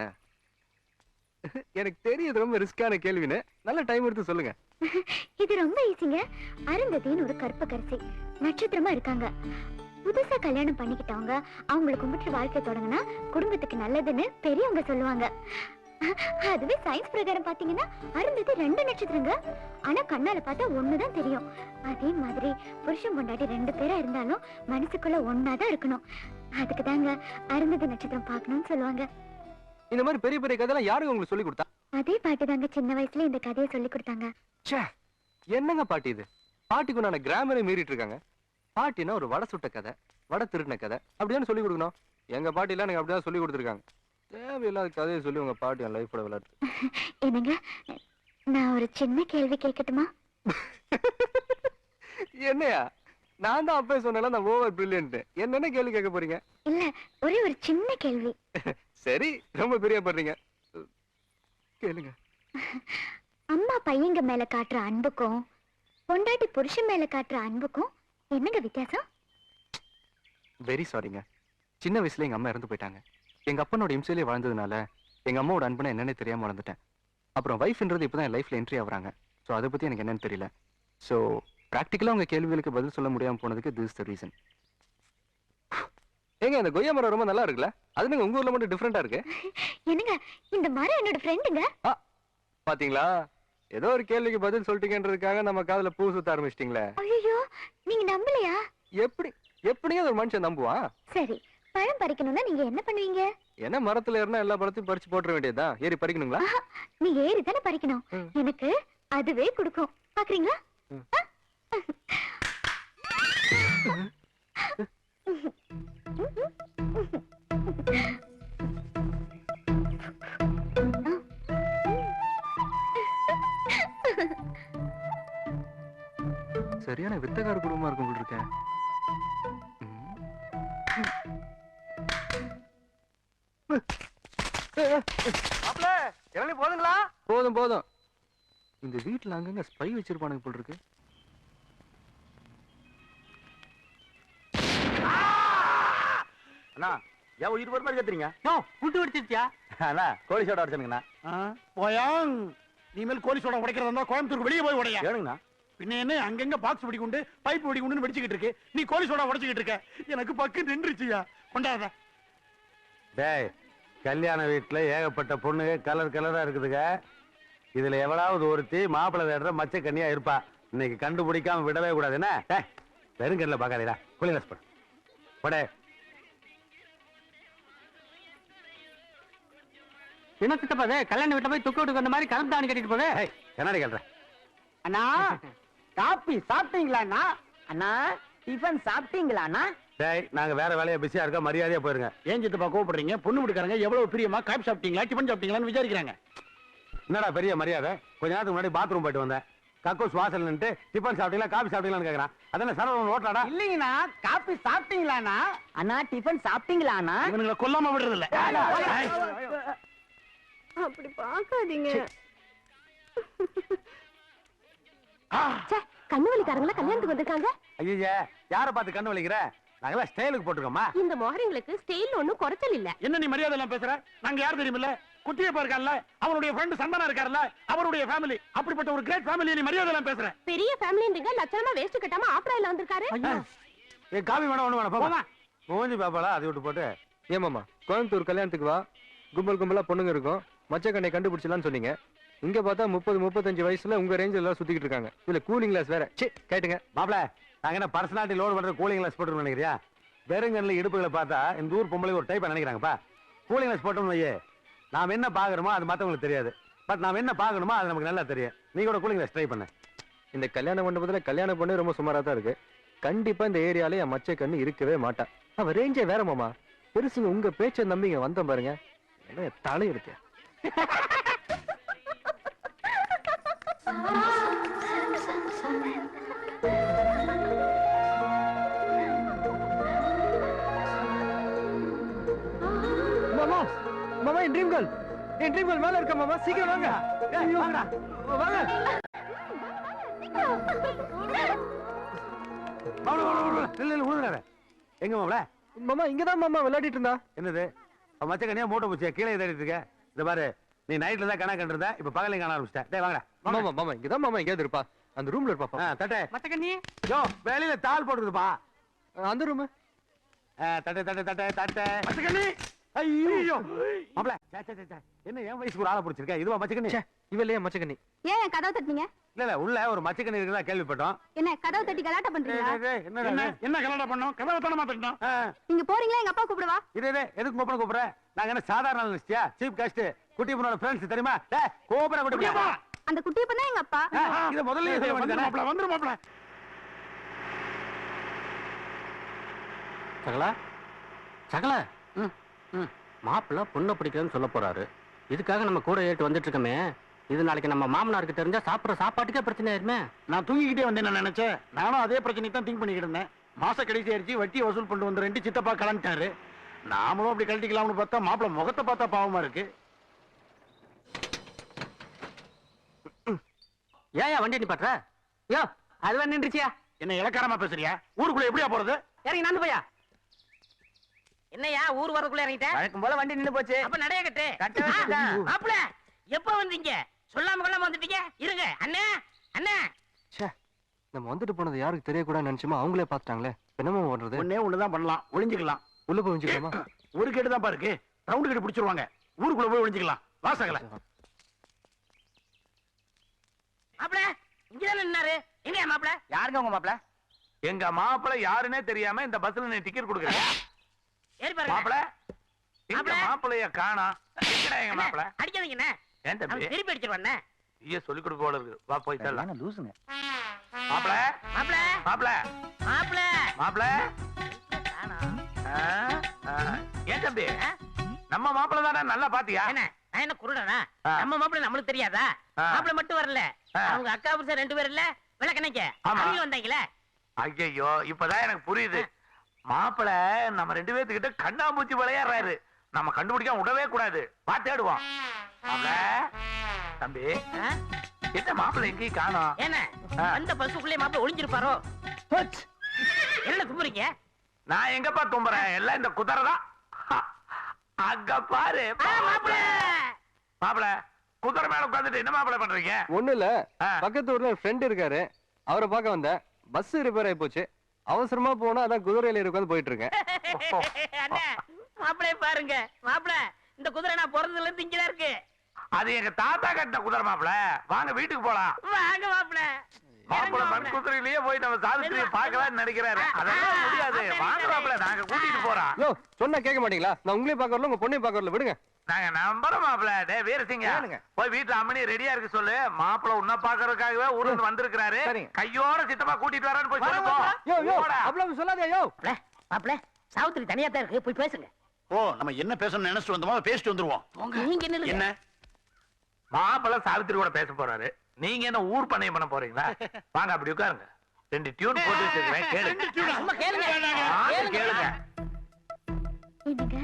எனக்கு தெரியுது ரொம்ப ரிஸ்கான கேள்வின்னு, நல்ல டைம் எடுத்து சொல்லுங்க. இது ரொம்ப ஈஸிங்க. அருந்ததின்னு ஒரு கற்பகரசி நட்சத்திரமா இருக்காங்க. புதுசா கல்யாணம் பண்ணிக்கிட்டவங்க அவங்களை கும்பிட்டு வாழ்க்கை தொடங்கினா குடும்பத்துக்கு நல்லதுன்னு பெரியவங்க சொல்லுவாங்க. அதுவே சயின்ஸ் பிரகாரம் பாத்தீங்கன்னா அருந்ததி 2 நட்சத்திரங்க. ஆனா கண்ணால பார்த்தா ஒண்ணுதான் தெரியும். அதே மாதிரி புருஷன் பொண்டாட்டி 2 பேரா இருந்தாலும் மனசுக்குள்ள ஒன்னாதான் இருக்கணும். அதுக்கு தாங்க அருந்ததி நட்சத்திரம் பார்க்கணும்னு சொல்லுவாங்க. இந்த மாதிரி பெரிய பெரிய கதையெல்லாம் யாருங்க உங்களுக்கு சொல்லி கொடுத்தா? அதே பாட்டி தாங்க சின்ன வயசுல இந்த கதையை சொல்லி கொடுத்தாங்க. என்னங்க பாட்டி இது? பாட்டிக்கு நான் கிராமரை மீறிட்டு இருக்காங்க. பாட்டினா ஒரு வடை சுட்ட கதை, வடை திருட்டின கதை அப்படிதான் சொல்லி கொடுக்கணும். எங்க பாட்டி எல்லாம் எனக்கு அப்படிதான் சொல்லி கொடுத்துருக்காங்க. தேவையில்லாத கதையை சொல்லி உங்க பாட்டி என் லைஃபோட விளையாட்டு. என்னங்க, நான் ஒரு சின்ன கேள்வி கேட்கட்டுமா? என்னையா நான் தான் அப்பவே சொன்னேன்ல நான் ஓவர் பிரில்லியன்ட். என்னென்ன கேள்வி கேட்க போறீங்க? இல்ல ஒரே ஒரு சின்ன கேள்வி. சரி ரொம்ப பிரியப்படுறீங்க, கேளுங்க. அம்மா பையங்க மேல காட்டுற அன்புக்கும் பொண்டாட்டி புருஷன் மேல காட்டுற அன்புக்கும் என்னங்க வித்தியாசம்? வெரி சாரிங்க. சின்ன வயசுல எங்க அம்மா இறந்து போயிட்டாங்க. எங்க அப்பனோட இம்சையிலே வாழ்ந்ததுனால எங்க அம்மாவோட அன்புனா என்னன்னு தெரியாம வளர்ந்துட்டேன். அப்புறம் வைஃப்ன்றது இப்பதான் என் லைஃப்ல என்ட்ரி ஆகுறாங்க. ஸோ அதை பத்தி எனக்கு என்னன்னு தெரியல. ஸோ ப்ராக்டிக்கலா உங்க கேள்விகளுக்கு பதில் சொல்ல முடியாம போனதுக்கு திஸ் த ரீசன். ஏங்க இந்த கொய்யா மரம் ரொம்ப நல்லா இருக்குல்ல, அது நீங்க உங்க ஊர்ல மட்டும் டிஃபரெண்டா இருக்கு. என்னங்க இந்த மரம் என்னோட ஃப்ரெண்டுங்க. பாத்தீங்களா, ஏதோ ஒரு கேள்விக்கு பதில் சொல்லிட்டீங்கன்றதுக்காக நம்ம காதுல பூ சுத்த ஆரம்பிச்சிட்டீங்களே. ஐயோ நீங்க நம்பலையா? எப்படிங்க ஒரு மனுஷன் நம்புவான்? சரி பழம் பறிக்கணும்னா நீங்க என்ன பண்ணுவீங்க? என்ன மரத்துல ஏறினா எல்லா பழத்தையும் பறிச்சு போட்டுற வேண்டியதுதான். ஏறி பறிக்கணுங்களா? நீ ஏறி தானே பறிக்கணும். எனக்கு அதுவே கொடுக்கும். பாக்குறீங்களா? சரியான வித்தகார குடும்பமா இருக்கும் போல இருக்கேன். போதுங்களா? போதும் போதும். இந்த வீட்டுல அங்கங்க ஸ்பை வச்சிருப்பானுங்க போல இருக்கு. அண்ணா ஏன் உயிர் போற மாதிரி கத்துறீங்க? புட்டு வெடிச்சிருச்சியா? அண்ணா கோழி சோடா உடைச்சனுங்கண்ணா. போயாங் நீமேல் கோழி சோடா உடைக்கிறதா இருந்தா கோயம்புத்தூருக்கு வெளியே போய் உடையா. ஏனுங்கண்ணா? பின்ன என்ன அங்கங்க பாக்ஸ் வெடிக்குண்டு பைப் வெடிக்குண்டு வெடிச்சுக்கிட்டு இருக்கு, நீ கோழி சோடா உடைச்சுக்கிட்டு இருக்க. எனக்கு பக்கு நின்றுச்சியா, கொண்டாத. டேய் கல்யாண வீட்டுல ஏகப்பட்ட பொண்ணுங்க கலர் கலரா இருக்குதுங்க. இதுல எவ்வளவு ஒருத்தி மாப்பிள்ளை தேடுற மச்ச கண்ணியா இருப்பா. இன்னைக்கு கண்டுபிடிக்காம விடவே கூடாது. என்ன வெறுங்கல்ல பாக்காதீடா, குளிரஸ் பண்ண போடே. என்ன சித்தப்பாது கல்யாண வீட்டுல போய் துக்க விட்டு வந்த மாதிரி கலந்து தானி கட்டிட்டு போதே. கண்ணாடி கல்றேன். அண்ணா காப்பி சாப்பிட்டீங்களா அண்ணா? அண்ணா டிஃபன் சாப்பிட்டீங்களா அண்ணா? டேய் நாங்க வேற வேலையா பிஸியா இருக்கோம், மரியாதையா போயிருங்க. ஏன் சித்தப்பா கோவப்படுறீங்க? பொண்ணு வீட்டுக்காரங்க எவ்வளவு பிரியமா காப்பி சாப்பிட்டீங்களா டிஃபன் சாப்பிட்டீங்களான்னு விசாரிக்கிறாங்க. என்னடா பெரிய மரியாதை? கொஞ்ச நேரத்துக்கு முன்னாடி பாத்ரூம் போயிட்டு வந்தேன். கக்கூஸ் வாசல் நின்று டிஃபன் சாப்பிட்டீங்களா காபி சாப்பிட்டீங்களான்னு கேக்குறான். அதெல்லாம் சரவணன் ஓட்டலாடா. இல்லீங்கண்ணா காப்பி சாப்பிட்டீங்களா அண்ணா? அண்ணா டிஃபன் சாப்பிட்டீங்களா அண்ணா? இவனுங்களை கொல்லாம விடுறது இல்ல. அப்படி பாக்காதீங்க. கண்ணு வலிக்காரங்களா கல்யாணத்துக்கு வந்திருக்காங்க. ஐயா யாரை பார்த்து கண்ணு வலிக்கிற? நாங்கெல்லாம் ஸ்டைலுக்கு போட்டுருக்கோமா? இந்த மோகரிங்களுக்கு ஸ்டைல் ஒண்ணும் குறைச்சல் இல்ல. என்ன நீ மரியாதை எல்லாம் பேசுற? நாங்க யார் தெரியுமில்ல? குட்டியப்பா இருக்கார்ல, அவருடைய ஃப்ரெண்ட் சந்தனா இருக்கார்ல, அவருடைய ஃபேமிலி. அப்படிப்பட்ட ஒரு கிரேட் ஃபேமிலி நீ மரியாதை எல்லாம் பேசுற? பெரிய ஃபேமிலின்றீங்க, லட்சணமா வேஸ்ட் கட்டாம ஆப்ராயில வந்திருக்காரு. ஏ காபி வேணா ஒண்ணு வேணா போமா. மூஞ்சி பாப்பாளா அதை விட்டு போட்டு. ஏமாமா கோயம்புத்தூர் கல்யாணத்துக்கு வா, கும்பல் கும்பலா பொண்ணுங்க இருக்கும், மச்சக்கண்ணை கண்டுபிடிச்சலான்னு சொன்னீங்க. இங்க பார்த்தா 30-35 வயசுல உங்க ரேஞ்சில எல்லாம் சுத்திக்கிட்டு இருக்காங்க. இதுல கூலிங் கிளாஸ் வேற. சே கேட்டுங்க மாப்ள, நாங்க என்ன பர்சனாலிட்டி லோட் பண்ற கூலிங் கிளாஸ் போட்டு நினைக்கிறியா? வெறுங்கல்ல இடுப்புகளை பார்த்தா இந்த ஊர் பொம்பளை ஒரு டைப்பா நினைக்கிறாங்கப்பா. கூலிங் கிளாஸ் போட்டோம்னு வையே, நாம என்ன பாக்குறோமோ அது மத்தவங்களுக்கு தெரியாது. பட் நாம என்ன பாக்கணுமோ அது நமக்கு நல்லா தெரியும். நீ கூட கூலிங் கிளாஸ் ட்ரை பண்ண. இந்த கல்யாண மண்டபத்துல கல்யாணம் பண்ணி ரொம்ப சுமாரா தான் இருக்கு. கண்டிப்பா இந்த ஏரியால என் மச்ச கண்ணு இருக்கவே மாட்டா. அவ ரேஞ்சே வேற மாமா. பெருசுங்க உங்க பேச்சை நம்பிங்க வந்தோம் பாருங்க, என்ன தலை இருக்கு. மாமா மாமா என் ட்ரீம் கேர்ள் மேல இருக்க மாமா, சீக்கிரம் வாங்க. வாங்க எங்க மாப்ள? மாமா இங்கதான் மாமா விளையாடிட்டு இருந்தா. என்னது மச்ச கண்ணியா மூட்டை பூச்சியா கீழே தேடிட்டு இருக்க? இந்த பாரு, நீ நைட்ல தான் கணக்கு கண்டிருந்த, இப்ப பகலையும் காண ஆரம்பிச்சிட்ட. டேய் வாங்கடா. மாமா மாமா இங்கதான் மாமா எங்கேயாவது இருப்பா, அந்த ரூம்ல இருப்பா. தட்டே மத்தக்கண்ணி யோ வெளியில தாள் போட்டுருப்பா. அந்த ரூம். தட்டே தட்டே தட்டே தட்டே மச்சக்கண்ணி. ஐயோ மாப்ள, என்ன என் வயசுக்கு ஒரு ஆளை பிடிச்சிருக்க? இதுவா மச்சக்கண்ணி? இவளையே மச்சக்கண்ணி. ஏன் கதவு தட்டினீங்க? இல்ல உள்ள ஒரு மச்சக்கண்ணி இருக்குதா கேள்விப்பட்டோம். என்ன கதவு தட்டி கலாட்டா பண்றீங்களா? என்ன கலடா பண்ணோம்? கதவை தானே மாத்திட்டோம். நீங்க போறீங்களா? எங்க அப்பா கூப்பிடுவா. எதுக்கு கூப்பிட கூப்பிடுற? நாங்க என்ன சாதாரண லிஸ்டியா? சீப் காஸ்ட் குட்டி பொண்ணோட ஃப்ரெண்ட்ஸ் தெரியுமா? கோபுர குட்டி பொண்ணு. அந்த குட்டியை பண்ணா எங்க அப்பா. இத முதல்ல சொல்ல வேண்டியதானே? வந்துரும் மாப்ள. சகலா சகலா மாப்பிள்ள பொண்ணை பிடிக்கிறேன்னு சொல்ல போறாரு. இதுக்காக நம்ம கூட ஏட்டு வந்துட்டு இருக்கமே, இது நாளைக்கு நம்ம மாமனாருக்கு தெரிஞ்சா சாப்பிடுற சாப்பாட்டுக்கே பிரச்சனை ஆயிருமே. நான் தூங்கிக்கிட்டே வந்தேன் நினைச்சேன். நானும் அதே பிரச்சனை தான் திங்க் பண்ணிக்கிட்டு இருந்தேன். மாச கடைசி ஆயிடுச்சு, வட்டி வசூல் பண்ணிட்டு வந்து 2 சித்தப்பா கிளம்பிட்டாரு. நாமளும் அப்படி கழட்டிக்கலாம்னு பார்த்தா மாப்பிள்ள முகத்தை பார்த்தா பாவமா இருக்கு. ஏன் வண்டி நிப்பாட்டுற? யோ அதுவா நின்றுச்சியா? என்ன இலக்காரமா பேசுறியா? ஊருக்குள்ள எப்படியா போறது? இறங்கி நடந்து போயா. என்னையா ஊர் வரக்குள்ள இறங்கிட்ட? வழக்கம் போல வண்டி நின்னு போச்சு. அப்ப நடைய கட்டு. மாப்பிள எப்ப வந்தீங்க? சொல்லாம கொள்ளாம வந்துட்டீங்க. இருங்க அண்ணே அண்ணே. நம்ம வந்துட்டு போனது யாருக்கு தெரியக்கூடாதுன்னு நினைச்சோமோ அவங்களே பார்த்துட்டாங்களே. என்னமா பண்றது? ஒண்ணே ஒண்ணுதான் பண்ணலாம், ஒளிஞ்சுக்கலாம். உள்ள போய் ஒளிஞ்சுக்கலாமா? ஒரு கேட்டு தான் பாருக்கு, ரவுண்டு கேட்டு பிடிச்சிருவாங்க. ஊருக்குள்ள போய் ஒளிஞ்சுக்கலாம். வாசகல மாப்பிள இங்கதானே நின்னாரு. எங்க மாப்பிள? யாருங்க உங்க மாப்பிள? எங்க மாப்பிள்ள யாருன்னே தெரியாம இந்த பஸ்ல நீ டிக்கெட் கொடுக்குற. ஏறி பாருங்க. மாப்பிள்ள எங்க மாப்பிள? மாப்பிள்ளைய காணா? எங்கடா எங்க மாப்பிள்ள? அடிக்காதீங்கண்ணே. ஏன் தம்பி? அவன் திருப்பி அடிச்சிருவாண்ணே. ஐயா சொல்லி கொடுக்க போல இருக்கு. வா போய் தரலாம். லூசுங்க. மாப்பிள்ள மாப்பிள மாப்பிள்ள மாப்பிள மாப்பிள்ள ஏன் தம்பி? நம்ம மாப்பிள்ள தானே, நல்லா பாத்தியா? என்ன நான் என்ன குருடனா? ஆ. நம்ம மாப்பிள நம்மளுக்கு தெரியாதா? ஆ. மாப்பிள மட்டும் வரல, ஆ. அவங்க அக்கா புருஷன் 2 பேர் இல்ல விளக்கணைக்க ஆமா. அவங்க வந்தாங்களே. ஐயோ இப்பதான் எனக்கு புரியுது. மாப்பிள்ள நம்ம 2 பேத்துக்கிட்ட கண்ணாமூச்சி விளையாடுறாரு. நம்ம கண்டுபிடிக்காம விடவே கூடாது. பாத்தேடுவோம். மாப்பிள்ள தம்பி ஆ? என்ன மாப்பிள்ள எங்கேயும் காணோம்? என்ன ஆ. அந்த பஸ்ஸுக்குள்ளே மாப்பிள ஒளிஞ்சிருப்பாரோ? என்ன தும்புறீங்க? நான் எங்கப்பா தும்புறேன்? எல்லாம் இந்த குதிரை தான். அங்க பாரு மாப்பிள மாப்பிள்ள குதிரை மேல உட்காந்துட்டு என்ன மாப்பிள்ள பண்றீங்க? ஒண்ணு இல்ல, ஆ. பக்கத்து ஊர்ல ஃப்ரெண்ட் இருக்காரு, அவரை பார்க்க வந்தேன். பஸ் ரிப்பேர் ஆயி போச்சு, அவசரமா போனா அதான் குதிரையில உட்காந்து போயிட்டு இருக்கேன். அண்ணே மாப்பிளைய பாருங்க. மாப்பிள இந்த குதிரை நான் பிறந்ததுல இருந்து இங்கதான் இருக்கு. அது எங்க தாத்தா கட்டின குதிரை மாப்பிள்ள. வாங்க வீட்டுக்கு போலாம். வாங்க மாப்பிள. மாப்பிள்ள மண் குதிரையிலேயே போய் நம்ம சாவித்திரியை பார்க்கலாம்னு நினைக்கிறாரு. அதெல்லாம் முடியாது. வாங்க மாப்பிள்ள, நாங்க கூட்டிட்டு போறோம். யோ சொன்னா கேட்க மாட்டீங்களா? நான் உங்களையும் பார்க்க வரல, உங்க பொண்ணையும் பார்க்க வரல, விடுங்க. நாங்க நம்புறோம் மாப்பிள்ள. டே வீரசிங்க போய் வீட்டுல அம்மனி ரெடியா இருக்கு சொல்லு. மாப்பிள்ள உன்ன பாக்குறதுக்காகவே ஊருக்கு வந்திருக்கிறாரு. கையோட சித்தப்பா கூட்டிட்டு வரான்னு போய் சொல்லுங்க. யோ யோ அவ்வளவு சொல்லாதே. யோ மாப்பிள சாவித்திரி தனியா தான் இருக்கு, போய் பேசுங்க. ஓ நம்ம என்ன பேசணும்னு நினைச்சிட்டு வந்தோமோ பேசிட்டு வந்துருவோம். நீங்க என்ன என்ன மாப்பிள்ள சாவித்திரி கூட பேச போறாரு, நீங்க என்ன ஊர் பண்ணையம் பண்ண போறீங்களா? வாங்க அப்படி உட்காருங்க. 2 டியூன் போட்டு வச்சிருக்கேன், கேளுங்க. சும்மா கேளுங்க. கேளுங்க. என்னங்க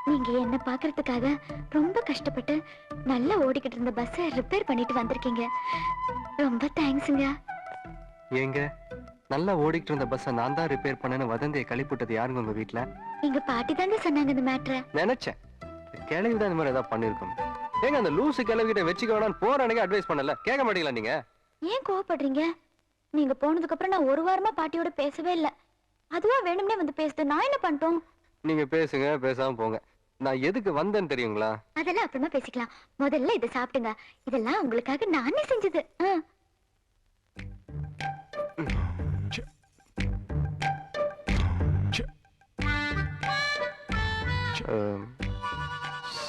நீங்க என்ன பாக்குறதுக்காக ரொம்ப கஷ்டப்பட்டு நல்லா ஓடிக்கிட்டு இருந்த பஸ்ஸை ரிப்பேர் பண்ணிட்டு வந்திருக்கீங்க. ரொம்ப தேங்க்ஸுங்க. ஏங்க நல்லா ஓடிட்டு இருந்த பஸ்ஸை நான் தான் ரிப்பேர் பண்ணேன்னு வதந்தியை கழிப்புட்டது யாருங்க உங்க வீட்டுல? எங்க பாட்டி தாங்க சொன்னாங்க இந்த மேட்டரை. நினைச்சேன் கிளவிதான் இந்த மாதிரி ஏதாவது பண்ணிருக்கோம். ஏங்க அந்த லூசு கிளவிகிட்ட வச்சுக்க வேணாம்னு போற அன்னைக்கு அட்வைஸ் பண்ணல, கேட்க மாட்டீங்களா நீங்க? ஏன் கோவப்படுறீங்க? நீங்க போனதுக்கு அப்புறம் நான் ஒரு வாரமா பாட்டியோட பேசவே இல்ல. அதுவா வேணும்னே வந்து பேசுது, நான் என்ன பண்ணிட்டோம்? நீங்க பேசுங்க, பேசாம போங்க. நான் எதுக்கு வந்தேன்னு தெரியுங்களா? அதெல்லாம் அப்புறமா பேசிக்கலாம். முதல்ல இதை சாப்பிடுங்க. இதெல்லாம் உங்களுக்காக நானே செஞ்சது.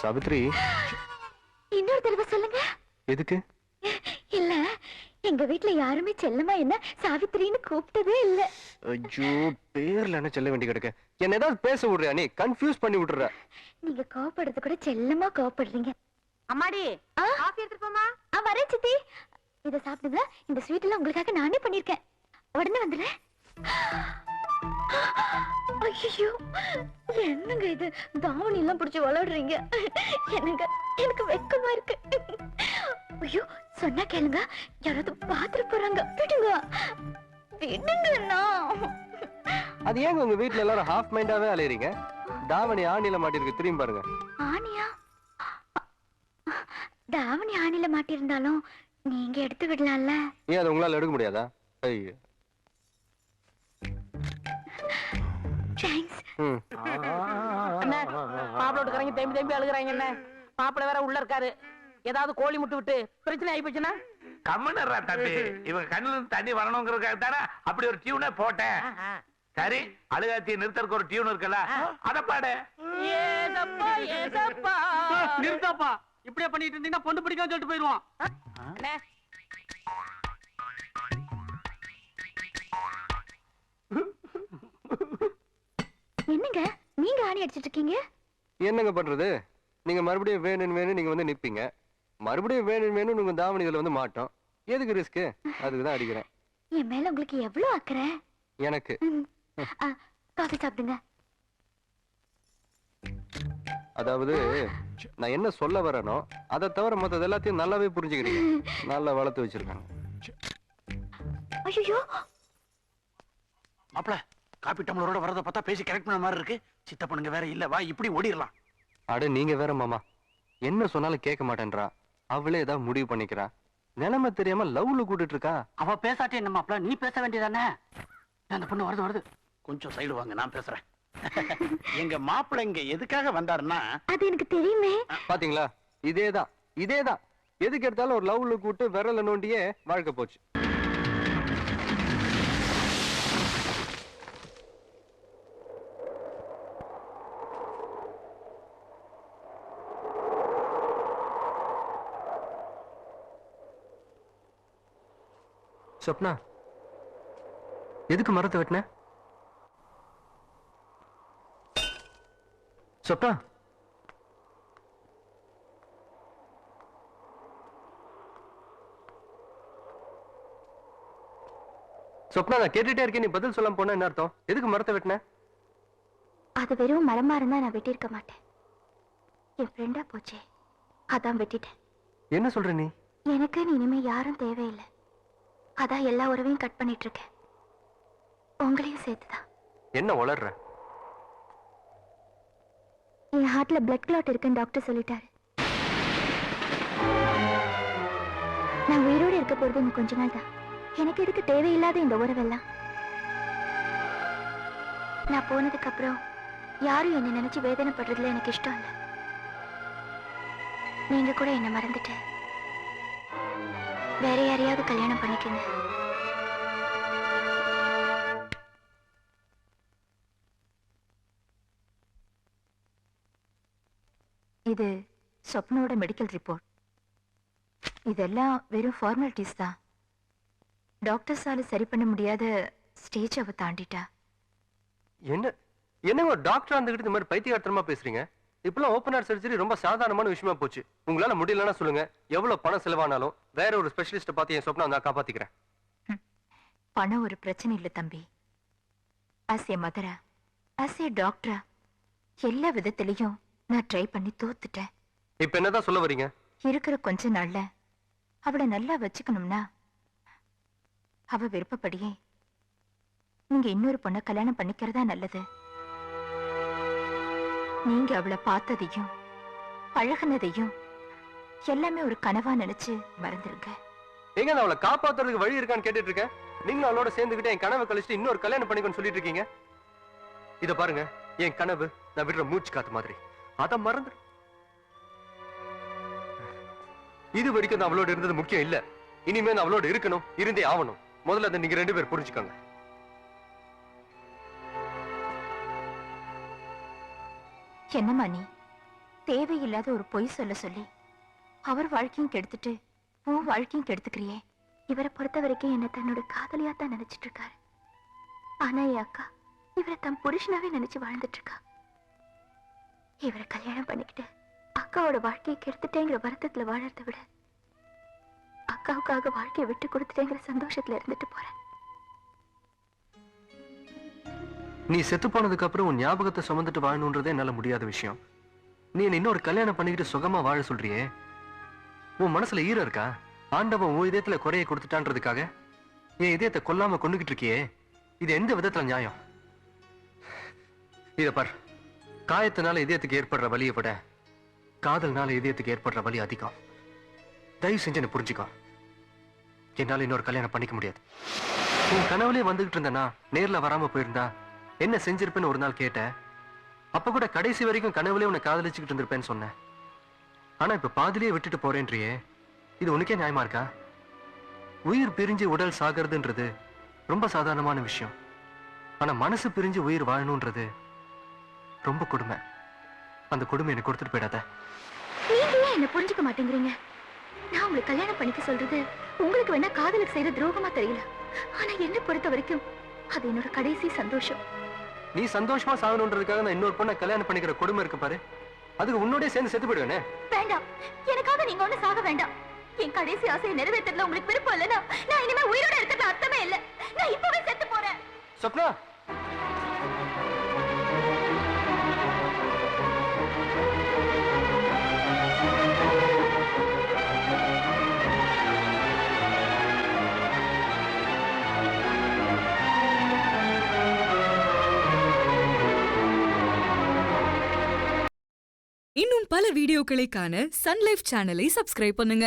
சாவித்ரி இன்னொரு தடவை சொல்லுங்க. எதுக்கு? இல்ல எங்க வீட்ல யாருமே செல்லமா என்ன சாவித்திரின்னு கூப்பிட்டதே இல்ல. ஐயோ பேர்ல என்ன சொல்ல வேண்டி கிடக்க. என்ன ஏதாவது பேச விடுறியா? நீ கன்ஃபியூஸ் பண்ணி விட்டுற. நீங்க கோவப்படுறது கூட செல்லமா கோவப்படுறீங்க. அம்மாடி காஃபி எடுத்துட்டு போமா? வரேன் சித்தி. இத சாப்பிடுங்க. இந்த ஸ்வீட் எல்லாம் உங்களுக்காக நானே பண்ணிருக்கேன். உடனே வந்துடுறேன். ஐயோ என்னங்க இது, தாவணி எல்லாம் பிடிச்சு விளையாடுறீங்க. என்னங்க எனக்கு வெக்கமா இருக்கு. ஐயோ சொன்னா கேளுங்க, யாராவது பாத்துட்டு போறாங்க. விடுங்க விடுங்கண்ணா. அது ஏங்க உங்க வீட்டுல எல்லாரும் ஹாஃப் மைண்டாவே அலையறீங்க? தாவணி ஆணில மாட்டிருக்கு, திரும்பி பாருங்க. ஆணியா? தாவணி ஆணில மாட்டிருந்தாலும் நீங்க எடுத்து விடலாம்ல. ஏன் அதை உங்களால எடுக்க முடியாதா? ஐயோ தேங்க்ஸ். அண்ணே மாப்பிளோட கறங்கி தேம்பி தேம்பி அழுகுறாங்க. என்ன மாப்பிள வேற உள்ள இருக்காரு, ஏதாவது கோழி முட்டு விட்டு பிரச்சனை ஆகி போச்சுன்னா? கம்முன்னுறா தம்பி, இவங்க கண்ணுல இருந்து தண்ணி வரணுங்கிறதுக்காக தானே அப்படி ஒரு டியூனை போட்டேன். சரி அழுகாத்திய நிறுத்தறதுக்கு ஒரு டியூன் இருக்குல்ல, அத பாடு. ஏசப்பா ஏசப்பா. நிறுத்தப்பா, இப்படியே பண்ணிட்டு இருந்தீங்கன்னா பொண்ணு பிடிக்காம சொல்லிட்டு போயிருவான். அண்ணே என்னங்க நீங்க ஆணி அடிச்சிட்டு இருக்கீங்க? என்னங்க பண்றது, நீங்க மறுபடியும் வேணும் நீங்க வந்து நிப்பீங்க, மறுபடியும் வேணும் உங்க தாவணிகளை வந்து மாட்டோம். எதுக்கு ரிஸ்க்? அதுக்கு தான் அடிக்கிறேன். என் மேல உங்களுக்கு எவ்வளவு அக்கறை? எனக்கு காஃபி சாப்பிடுங்க. அதாவது நான் என்ன சொல்ல வரேனோ அதை தவிர மற்றது எல்லாத்தையும் நல்லாவே புரிஞ்சுக்கிறீங்க. நல்லா வளர்த்து வச்சிருக்காங்க. ஐயோ மாப்பிள, காப்பி டம்ளரோட வரத பார்த்தா பேசி கரெக்ட் பண்ண மாதிரி இருக்கு. சித்தப்பனுங்க வேற இல்ல, வா இப்படி ஓடிடலாம். அட நீங்க வேற மாமா, என்ன சொன்னாலும் கேட்க மாட்டேன்றா. அவளே ஏதாவது முடிவு பண்ணிக்கிறா. நிலைமை தெரியாம லவ்ல கூட்டிட்டு இருக்கா. அவ பேசாட்டே என்ன மாப்பிள, நீ பேச வேண்டியதானே? அந்த பொண்ணு வருது. கொஞ்சம் சைடு வாங்க, நான் பேசுறேன். எங்க மாப்பிள இங்க எதுக்காக வந்தாருன்னா, அது எனக்கு தெரியுமே. பாத்தீங்களா, இதேதான் எதுக்கு எடுத்தாலும் ஒரு லவ்ல கூட்டு விரல நோண்டியே வாழ்க்கை போச்சு. சொப்னா, எதுக்கு மரத்தை வெட்டின? சொப்னா, சொப்னா, நான் கேட்டுட்டே இருக்கேன், நீ பதில் சொல்லாம போனா என்ன அர்த்தம்? எதுக்கு மரத்தை வெட்டின? அது வெறும் மரமா இருந்தா நான் வெட்டியிருக்க மாட்டேன். என் ஃப்ரெண்டா போச்சே, அதான் வெட்டிட்டேன். என்ன சொல்ற நீ? எனக்கு இனிமே யாரும் தேவையில்லை. அதான் எல்லா உறவையும் கட் பண்ணிட்டு இருக்கேன், உங்களையும் சேர்த்துதான். என்ன வளர்ற? என் ஹார்ட்ல பிளட் கிளாட் இருக்குன்னு டாக்டர் சொல்லிட்டாரு. நான் உயிரோடு இருக்க போறது இன்னும் கொஞ்ச நாள் தான். எனக்கு எதுக்கு தேவையில்லாத இந்த உறவெல்லாம்? நான் போனதுக்கு அப்புறம் யாரும் என்ன நினைச்சு வேதனைப்படுறதுல எனக்கு இஷ்டம் இல்லை. நீங்க கூட என்ன மறந்துட்டு வேற யாரையாவது கல்யாணம் பண்ணிக்கங்க. இது சொப்னோட மெடிக்கல் ரிப்போர்ட். இதெல்லாம் வெறும் ஃபார்மாலிட்டிஸ் தான். டாக்டர்ஸால சரி பண்ண முடியாத ஸ்டேஜ் அவ தாண்டிட்டா. என்னங்க டாக்டர் இருந்துகிட்டு இந்த மாதிரி பைத்தியகாரத்தனமா பேசுறீங்க? இப்பெல்லாம் ஓப்பன் ஹார்ட் சர்ஜரி ரொம்ப சாதாரணமான விஷயமா போச்சு. உங்களால முடியலன்னா சொல்லுங்க, எவ்வளவு பணம் செலவானாலும் வேற ஒரு ஸ்பெஷலிஸ்ட பார்த்து என் சொப்னா நான் காப்பாத்திக்கிறேன். பணம் ஒரு பிரச்சனை இல்லை தம்பி. As a Mathura, as a டாக்டரா, எல்லா விதத்திலையும் நான் ட்ரை பண்ணி தோத்துட்டேன். இப்ப என்னதான் சொல்ல வரீங்க? இருக்கிற கொஞ்ச நாள்ல அவளை நல்லா வச்சுக்கணும்னா அவ விருப்பப்படியே நீங்க இன்னொரு பொண்ணை கல்யாணம் பண்ணிக்கிறதா நல்லது. நீங்க அவளை பார்த்ததையும் பழகினதையும் எல்லாமே ஒரு கனவா நினைச்சு மறந்துருங்க. எங்க நான் அவளை காப்பாத்துறதுக்கு வழி இருக்கான்னு கேட்டுட்டு இருக்கேன். நீங்களும் அவளோட சேர்ந்துகிட்டு என் கனவை கழிச்சுட்டு இன்னொரு கல்யாணம் பண்ணிக்கணும்னு சொல்லிட்டு இருக்கீங்க. இத பாருங்க, என் கனவு நான் விடுற மூச்சு காத்து மாதிரி. அத மறந்து இது வரைக்கும் நான் அவளோட இருந்தது முக்கியம் இல்ல. இனிமே நான் அவளோட இருக்கணும், இருந்தே ஆகணும். முதல்ல அதை நீங்க 2 பேர் புரிஞ்சுக்கோங்க. என்னம்மா நீ தேவையில்லாத ஒரு பொய் சொல்ல சொல்லி அவர் வாழ்க்கையும் கெடுத்துட்டு உன் வாழ்க்கையும் கெடுத்துக்கிறியே. இவரை பொறுத்த வரைக்கும் என்ன தன்னோட காதலியா தான் நினைச்சிட்டு இருக்காரு. ஆனா என் அக்கா இவரை தன் புருஷனாவே நினைச்சு வாழ்ந்துட்டு இருக்கா. இவரை கல்யாணம் பண்ணிக்கிட்டு அக்காவோட வாழ்க்கையை கெடுத்துட்டேங்கிற வருத்தத்துல வாழறதை விட அக்காவுக்காக வாழ்க்கையை விட்டு கொடுத்துட்டேங்கிற சந்தோஷத்துல இருந்துட்டு போறேன். நீ செத்து போனதுக்கு அப்புறம் உன் ஞாபகத்தை சுமந்துட்டு வாழணுன்றதே என்னால முடியாத விஷயம். நீ என்ன இன்னொரு கல்யாணம் பண்ணிக்கிட்டு சுகமா வாழ சொல்றியே, உன் மனசுல ஈரம் இருக்கா? ஆண்டவன் உன் இதயத்துல குறைய கொடுத்துட்டான்றதுக்காக என் இதயத்தை கொல்லாம கொண்டுகிட்டு இருக்கியே, இது எந்த விதத்துல நியாயம்? இத பார், காயத்தினால இதயத்துக்கு ஏற்படுற வலியை விட காதல்னால இதயத்துக்கு ஏற்படுற வலி அதிகம். தயவு செஞ்சு என்ன புரிஞ்சுக்கோ. என்னால இன்னொரு கல்யாணம் பண்ணிக்க முடியாது. உன் கனவுலயே வந்துகிட்டு இருந்தனா, நேர்ல வராம போயிருந்தா என்ன செஞ்சிருப்பேன்னு ஒரு நாள் கேட்ட. அப்ப கூட கடைசி வரைக்கும் கனவுலயே உன்னை காதலிச்சுக்கிட்டு இருந்திருப்பேன்னு சொன்னேன். ஆனா இப்ப பாதிலேயே விட்டுட்டு போறேன்றியே, இது உனக்கே நியாயமா இருக்கா? உயிர் பிரிஞ்சு உடல் சாகிறதுன்றது ரொம்ப சாதாரணமான விஷயம். ஆனா மனசு பிரிஞ்சு உயிர் வாழணும்ன்றது ரொம்ப கொடுமை. அந்த கொடுமை எனக்கு கொடுத்துட்டு போயிடாத. நீங்க ஏன் என்ன புரிஞ்சுக்க மாட்டேங்கிறீங்க? நான் உங்களுக்கு கல்யாணம் பண்ணிக்க சொல்றது உங்களுக்கு வேணா காதலுக்கு செய்யற துரோகமா தெரியல. ஆனா என்ன பொறுத்த வரைக்கும் அது என்னோட கடைசி சந்தோஷம். நீ சந்தோஷமா சாகணுன்றதுக்காக நான் இன்னொரு பொண்ணை கல்யாணம் பண்ணிக்கிற கொடுமை இருக்கு பாரு, அதுக்கு உன்னோடய சேர்ந்து செத்து போயிடுவேனே. வேண்டாம், எனக்காக நீங்க ஒண்ணு சாக வேண்டாம். என் கடைசி ஆசையை நிறைவேற்றல உங்களுக்கு விருப்பம் இல்லைன்னா நான் இனிமே உயிரோட இருக்கிறது அர்த்தமே இல்லை. நான் இப்பவே செத்து போறேன். சொப்னா, இன்னும் பல வீடியோக்களை காண சன் லைஃப் சேனலை சப்ஸ்கிரைப் பண்ணுங்க.